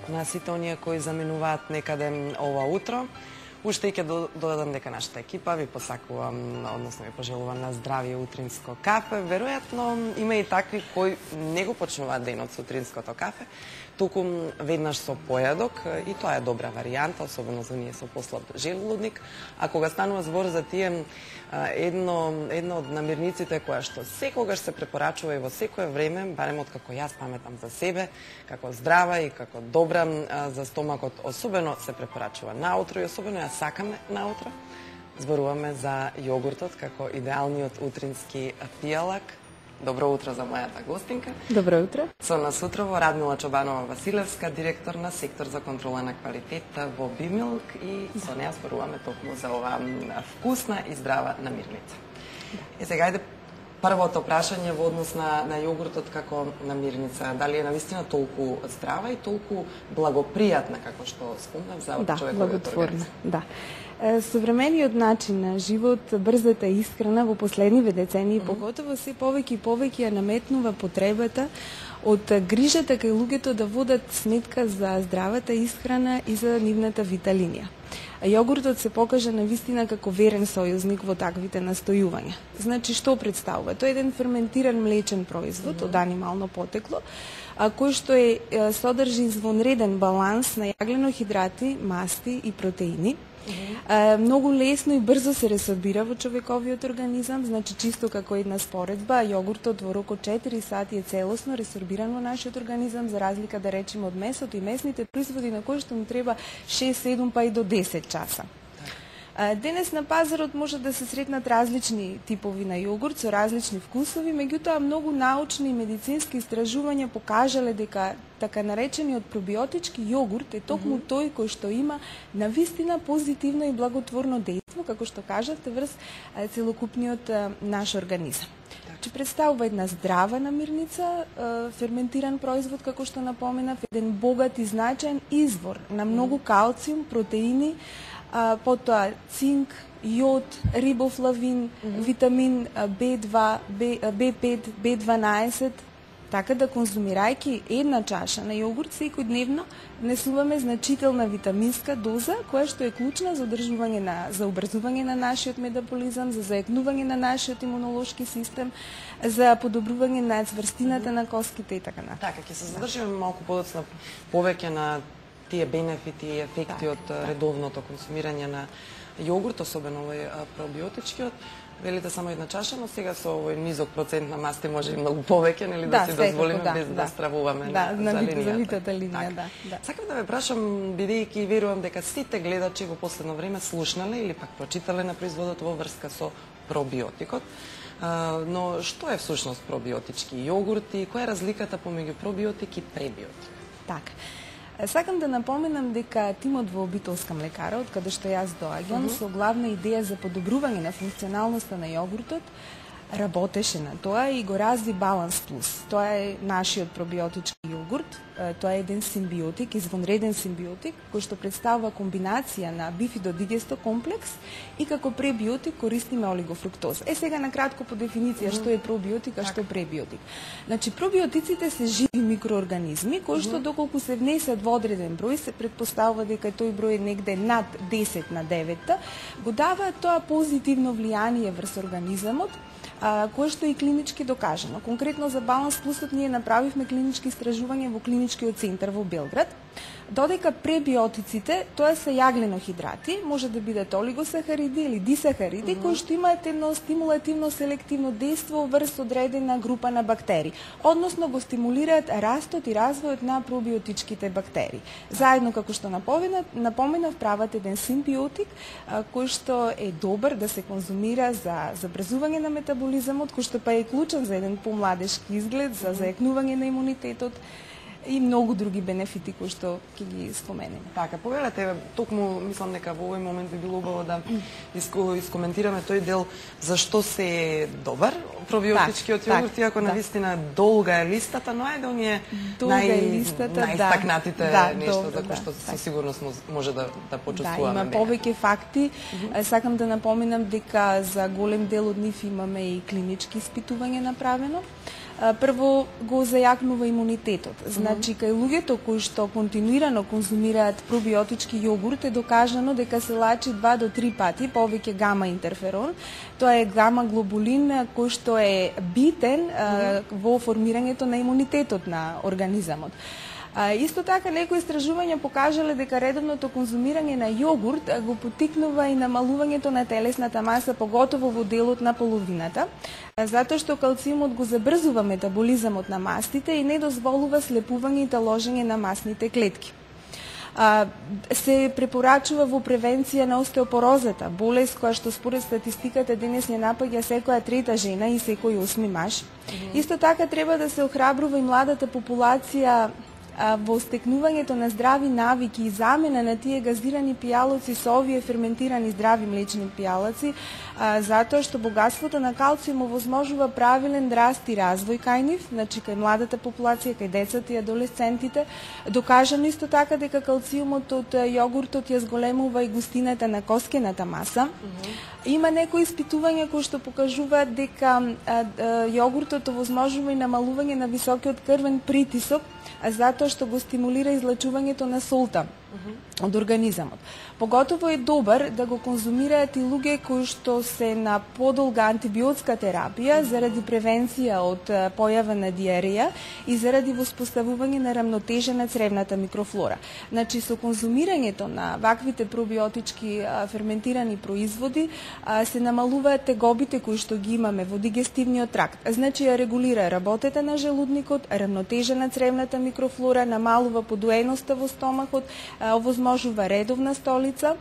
на сите оние кои заминуваат некаде ова утро. Уште и ќе додадам дека нашата екипа ви посакувам, односно ви пожелувам на здравие утринско кафе. Веројатно има и такви кои не го почнуваат денот со утринското кафе, туку веднаш со појадок, и тоа е добра варијанта, особено за ние со послаб желудник. А кога станува збор за тие, едно од намирниците која што секогаш се препорачува и во секое време, барем од како јас паметам за себе, како здрава и како добра за стомакот, особено се препорачува наутро и особено ја сакаме наутро. Зборуваме за јогуртот како идеалниот утрински пијалак. Добро утро за мојата гостинка. Добро утро. Со нас утрово Радмила Чобанова-Василевска, директор на сектор за контрола на квалитета во Бимилк, и со неја зборуваме токму за оваа вкусна и здрава намирница. Сега ајде првото прашање во однос на јогуртот како намирница. Дали е навистина толку здрава и толку благопријатна како што спомнав за човековиот организам? Да. Современиот начин на живот, брзата исхрана во последниве децении, поготово се повеќе и повеќе ја наметнува потребата од грижата кај луѓето да водат сметка за здравата исхрана и за нивната виталинија. Јогуртот се покажа навистина како верен сојузник во таквите настојувања. Значи, што представува? Тој е еден ферментиран млечен производ од анимално потекло, кој што содржи извонреден баланс на јагленохидрати, масти и протеини. Многу лесно и брзо се ресорбира во човековиот организам, значи чисто како една споредба, јогуртот во рок од 4 сати е целосно ресорбиран во нашиот организам, за разлика да речеме од месото и месните производи на кои што му треба 6, 7 па и до 10 часа. Денес на пазарот може да се сретнат различни типови на јогурт со различни вкусови, меѓутоа многу научни и медицински истражувања покажале дека така наречениот пробиотички јогурт е токму тој кој што има навистина позитивно и благотворно дејство, како што кажавте, врз целокупниот наш организам. Че представува една здрава намирница, ферментиран производ, како што напоменав, еден богат и значаен извор на многу калциум, протеини, потоа цинк, јод, рибофлавин, витамин B2, B5, B12, така да конзумирајќи една чаша на јогурт секојдневно внесуваме значителна витаминска доза, која што е клучна за за образување на нашиот метаболизам, за зајакнување на нашиот имунолошки систем, за подобрување на цврстината на коските и така натаму. Така, ќе се задржиме малку подоцна повеќе на тие бенефити и ефекти од редовното консумирање на јогурт, особено овој пробиотичкиот. Велите само една чаша, но сега со овој низок процент на масти може и многу повеќе, нели, да си дозволиме без да стравуваме за витата линија. Сакам да ве прашам, бидејќи верувам дека сите гледачи во последно време слушнале или пак прочитале на производот во врска со пробиотикот. Но што е всушност пробиотички јогурт и која е разликата помеѓу пробиотик и пребиотик? Така. Сакам да напоменам дека тимот во Обителска млекара, од каде што јас доаѓам, со главна идеја за подобрување на функционалноста на јогуртот, работеше на тоа и го разви Баланс Плюс. Тоа е нашиот пробиотички јогурт. Тоа е еден симбиотик, извонреден симбиотик, кој што представува комбинација на бифидодигесто комплекс и како пребиотик користиме олигофруктоза. Сега на кратко по дефиниција што е пробиотик, а што е пребиотик. Значи, пробиотиците се живи микроорганизми кои што доколку се внесат во одреден број, се претпоставува дека тој број е негде над 10 на 9, го дава тоа позитивно влијание врз организамот, кое што е и клинички докажано. Конкретно за Баланс Плюсот ние направивме клинички истражувања во клиничкиот центар во Белград, додека пребиотиците, тоа се јагленохидрати, може да бидат олигосахариди или дисахариди, кои што имаат едно стимулативно селективно дејство врз одредена група на бактерии, односно го стимулираат растот и развојот на пробиотичките бактерии. Заедно, како што напоменав, прават еден симбиотик, кој што е добар да се конзумира за забрзување на метаболизамот, кој што па е клучен за еден помладешки изглед, за зајакнување на имунитетот, и многу други бенефити кои што ќе ги споменеме. Така, повелете, токму мислам дека во овој момент би било убаво да искоментираме тој дел зашто се е добар пробиотичкиот јогурт, иако навистина долга е листата, но ајде оние најстакнатите нешто за кои што со сигурност може да почувствуваме. Има повеќе факти. Сакам да напоменам дека за голем дел од нив имаме и клинички испитувања направено. прво го зајакнува имунитетот. Значи, кај луѓето кои што континуирано конзумираат пробиотички јогурт е докажано дека се лачи 2 до 3 пати повеќе гама интерферон. Тоа е гама глобулин кој што е битен во формирањето на имунитетот на организамот. Исто така, некои истражувања покажале дека редовното конзумирање на јогурт го поттикнува и намалувањето на телесната маса, поготово во делот на половината, затоа што калциумот го забрзува метаболизамот на мастите и не дозволува слепување и таложење на масните клетки. Се препорачува во превенција на остеопорозата, болест која што според статистиката денес ја напаѓа секоја трета жена и секој 8 маж. Исто така треба да се охрабрува и младата популација во стекнувањето на здрави навики и замена на тие газирани пијалоци со овие ферментирани здрави млечни пијалоци, затоа што богатството на калциум овозможува правилен раст и развој кај нив, значи кај младата популација, кај децата и адолесцентите. Докажано исто така дека калциумот од јогуртот ја зголемува и густината на коскената маса. Има некои испитувања кои што покажуваат дека јогуртот овозможува и намалување на високиот крвен притисок, затоа што го стимулира излачувањето на солта од организамот. Поготово е добар да го конзумираат и луѓе кои што се на подолга антибиотска терапија заради превенција од појава на диареја и заради воспоставување на рамнотежа на цревната микрофлора. Значи, со конзумирањето на ваквите пробиотички ферментирани производи се намалуваат тегобите кои што ги имаме во дигестивниот тракт. Значи, ја регулира работата на желудникот, рамнотежа на цревната микрофлора, намалува подоеноста во стомахот, овозможува редовна столица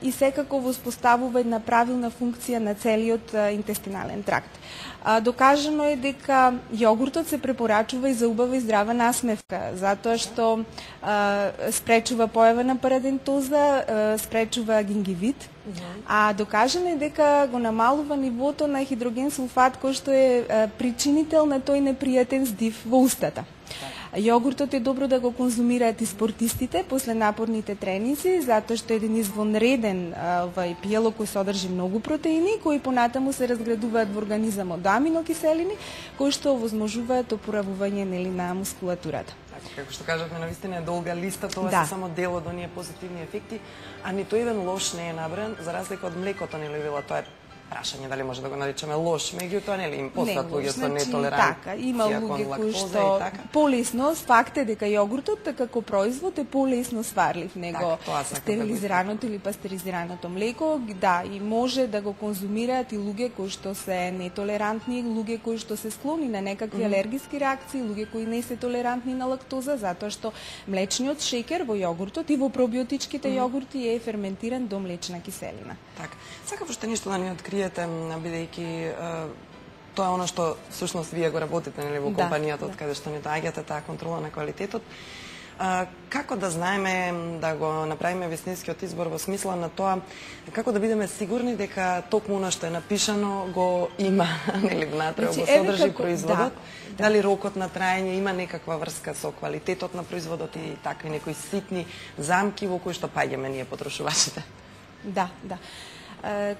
и секако воспоставува една правилна функција на целиот интестинален тракт. Докажано е дека јогуртот се препорачува и за убава и здрава насмевка, затоа што спречува појава на парадентоза, спречува гингивит, а докажано е дека го намалува нивото на хидроген сулфат кој што е причинител на тој непријатен здив во устата. Јогуртот е добро да го конзумираат и спортистите после напорните тренинзи, затоа што е еден извонреден пијалок кој содржи многу протеини, кои понатаму се разградуваат во организамот до аминокиселини, кои што овозможуваат опоравување на мускулатурата. Како што кажавме, навистина е долга листа, тоа се само дел од оние позитивни ефекти, а ниту еден лош не е набран, за разлика од млекото, нели вела, тоа е прашање дали може да го наречеме лош, меѓутоа нели им постојат луѓето нетолерантни. Така, има луѓе кои што полесно, факт е дека јогуртот како производ е полесно сварлив него стерилизираното или пастеризираното млеко, да, и може да го конзумираат и луѓе кои што се нетолерантни, луѓе кои што се склони на некакви алергиски реакции, луѓе кои не се толерантни на лактоза, затоа што млечниот шеќер во јогуртот и во пробиотичките јогурти е ферментиран до млечна киселина. Така. Сакав уште нешто да ни откриете, бидејќи тоа е она што всушност вие го работите, нели, во компанијата од каде што ни доаѓате таа контрола на квалитетот. Како да знаеме да го направиме вистинскиот избор во смисла на тоа како да бидеме сигурни дека токму она што е напишано го има, нели, внатре, го содржи производот, дали рокот на траење има некаква врска со квалитетот на производот и такви некои ситни замки во кои што паѓаме ние потрошувачите. Да.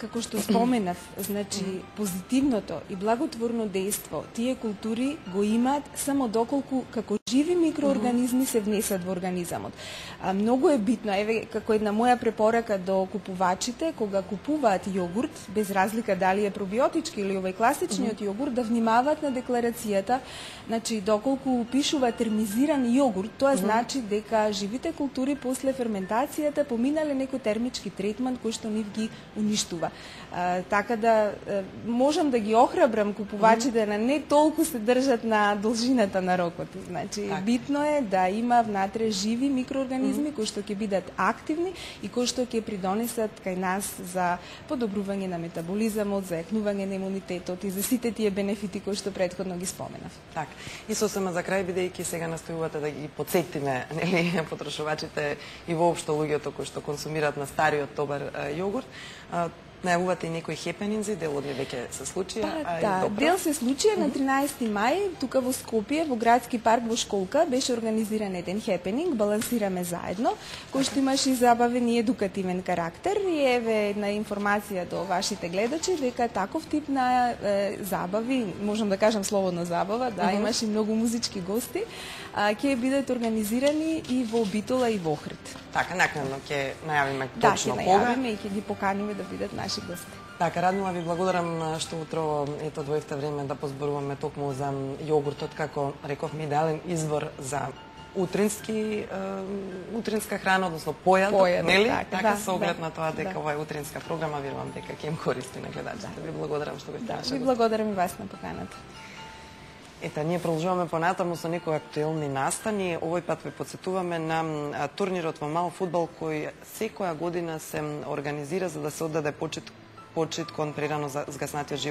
Како што споменав, значи позитивното и благотворно дејство тие култури го имаат само доколку како живи микроорганизми се внесат во организамот. Многу е битно, еве како една моја препорака до купувачите, кога купуваат јогурт, без разлика дали е пробиотички или овој класичниот јогурт, да внимаваат на декларацијата, значи доколку пишува термизиран јогурт, тоа значи дека живите култури после ферментацијата поминале некој термички третман кој што нив ги уништува. Така да можам да ги охрабрам купувачите да не толку се држат на должината на рокот. Значи битно е да има внатре живи микроорганизми кои што ќе бидат активни и кои што ќе придонесат кај нас за подобрување на метаболизамот, за јакнување на имунитетот и за сите тие бенефити кои што претходно ги споменав. Така. И сосема за крај, бидејќи сега настојувате да ги потсетиме, нели, потрошувачите и воопшто луѓето кои што консумираат на стариот добар јогурт, Најавувате и некои хепенинзи, дел од нив веќе се случија, Да, дел се случија на 13 мај, тука во Скопје, во градски парк во Школка, беше организиран еден хепенинг, балансираме заедно, кој што имаше и забавен и едукативен карактер. И еве една информација до вашите гледачи дека таков тип на забави, можам да кажам слободно забава, да, имаше многу музички гости, ќе бидат организирани и во Битола и во Охрид. Така, накнадно ќе најавиме точно кога. Да, ќе најавиме и ќе ги поканиме да бидат наши гости. Така, Радмила, ви благодарам што утро ето дојдовте време да позборуваме токму за јогуртот, како рековме, идеален избор за утринска храна, односно појадок, нели? Така, со оглед на тоа дека ова е утринска програма, верувам дека ќе им користи на гледачите. Ви благодарам што бевте наша. Ви благодарам и вас на поканата. Ета, ние продолжуваме понатаму со некои актуелни настани. Овој пат ве подсетуваме на турнирот во мал фудбал кој секоја година се организира за да се оддаде почит кон прерано згаснатиот живот